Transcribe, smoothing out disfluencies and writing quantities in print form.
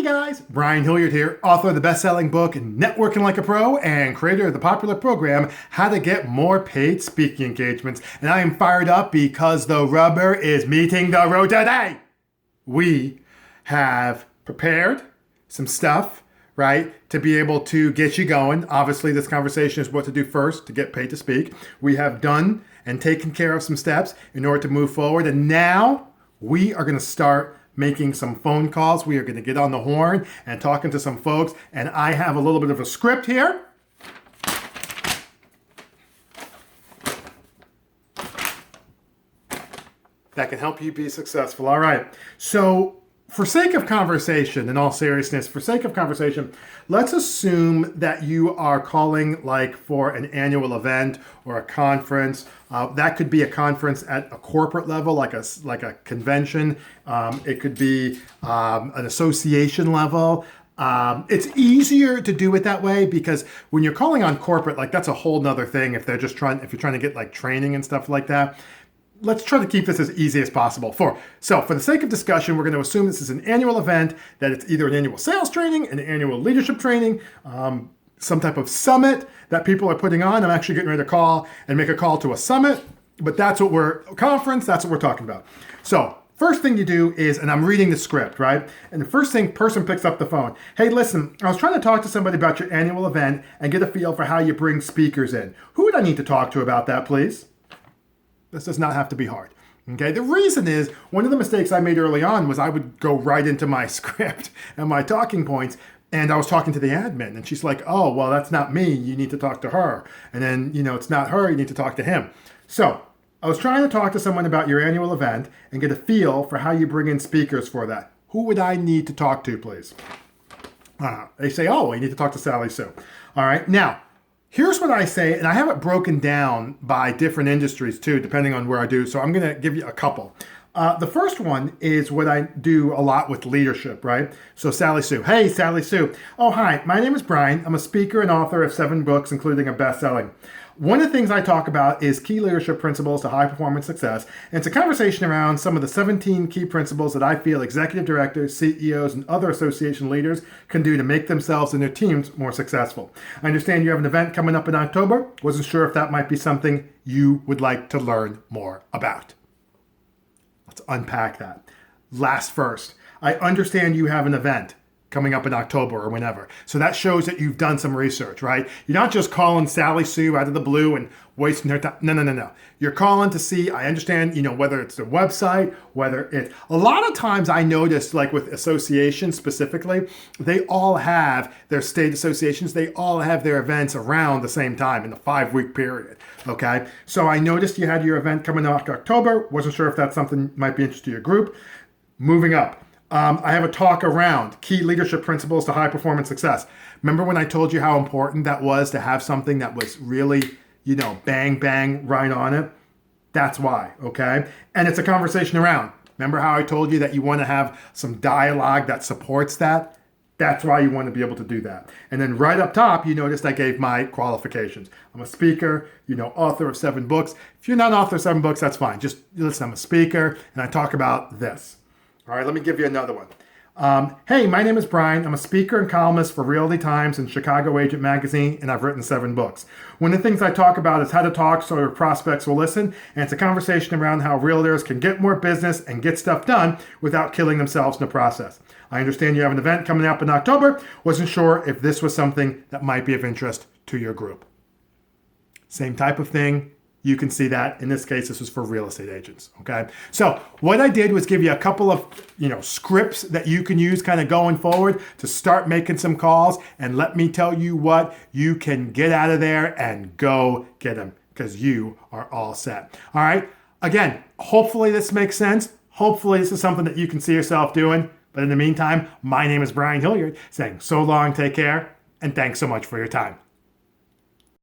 Hey guys, Brian Hilliard here, author of the best-selling book Networking Like a Pro and creator of the popular program How to Get More Paid Speaking Engagements. And I am fired up because the rubber is meeting the road today. We have prepared some stuff, right, to be able to get you going. Obviously, this conversation is what to do first to get paid to speak. We have done and taken care of some steps in order to move forward. And now we are going to start making some phone calls. We are going to get on the horn and talking to some folks. And I have a little bit of a script here. That can help you be successful. All right. So for sake of conversation, in all seriousness, for sake of conversation, let's assume that you are calling like for an annual event or a conference. That could be a conference at a corporate level, like a convention. It could be an association level. It's easier to do it that way because when you're calling on corporate, like that's a whole nother thing. If you're trying to get like training and stuff like that. Let's try to keep this as easy as possible. So for the sake of discussion, we're going to assume this is an annual event, that it's either an annual sales training, an annual leadership training, some type of summit that people are putting on. I'm actually getting ready to call and make a call to a summit, but that's what that's what we're talking about. So first thing you do is, and I'm reading the script, right? And the first thing, person picks up the phone. Hey, listen, I was trying to talk to somebody about your annual event and get a feel for how you bring speakers in. Who would I need to talk to about that, please? This does not have to be hard. Okay. The reason is one of the mistakes I made early on was I would go right into my script and my talking points. And I was talking to the admin and she's like, oh, well, that's not me. You need to talk to her. And then, it's not her. You need to talk to him. So I was trying to talk to someone about your annual event and get a feel for how you bring in speakers for that. Who would I need to talk to, please? They say, oh, well, you need to talk to Sally Sue. All right. Now, here's what I say, and I have it broken down by different industries too, depending on where I do. So I'm going to give you a couple. The first one is what I do a lot with leadership, right? So Sally Sue. Hey, Sally Sue. Oh, hi. My name is Brian. I'm a speaker and author of 7 books, including a best-selling. One of the things I talk about is key leadership principles to high-performance success. And it's a conversation around some of the 17 key principles that I feel executive directors, CEOs, and other association leaders can do to make themselves and their teams more successful. I understand you have an event coming up in October. Wasn't sure if that might be something you would like to learn more about. Let's unpack that. Last first, I understand you have an event coming up in October or whenever. So that shows that you've done some research, right? You're not just calling Sally Sue out of the blue and wasting her time. No. You're calling to see, I understand, whether it's their website, whether it's, a lot of times I noticed like with associations specifically, they all have their state associations, they all have their events around the same time in a 5-week period, okay? So I noticed you had your event coming up in October, wasn't sure if that's something that might be interesting to your group. Moving up. I have a talk around key leadership principles to high performance success. Remember when I told you how important that was to have something that was really, bang, bang, right on it? That's why, okay? And it's a conversation around. Remember how I told you that you want to have some dialogue that supports that? That's why you want to be able to do that. And then right up top, you noticed I gave my qualifications. I'm a speaker, author of 7 books. If you're not an author of 7 books, that's fine. Just listen, I'm a speaker and I talk about this. All right, let me give you another one. Hey, my name is Brian. I'm a speaker and columnist for Realty Times and Chicago Agent Magazine, and I've written 7 books. One of the things I talk about is how to talk so your prospects will listen, and it's a conversation around how realtors can get more business and get stuff done without killing themselves in the process. I understand you have an event coming up in October. Wasn't sure if this was something that might be of interest to your group. Same type of thing. You can see that. In this case, this was for real estate agents, okay? So what I did was give you a couple of, scripts that you can use kind of going forward to start making some calls. And let me tell you what, you can get out of there and go get them because you are all set. All right? Again, hopefully this makes sense. Hopefully this is something that you can see yourself doing. But in the meantime, my name is Brian Hilliard saying so long, take care, and thanks so much for your time.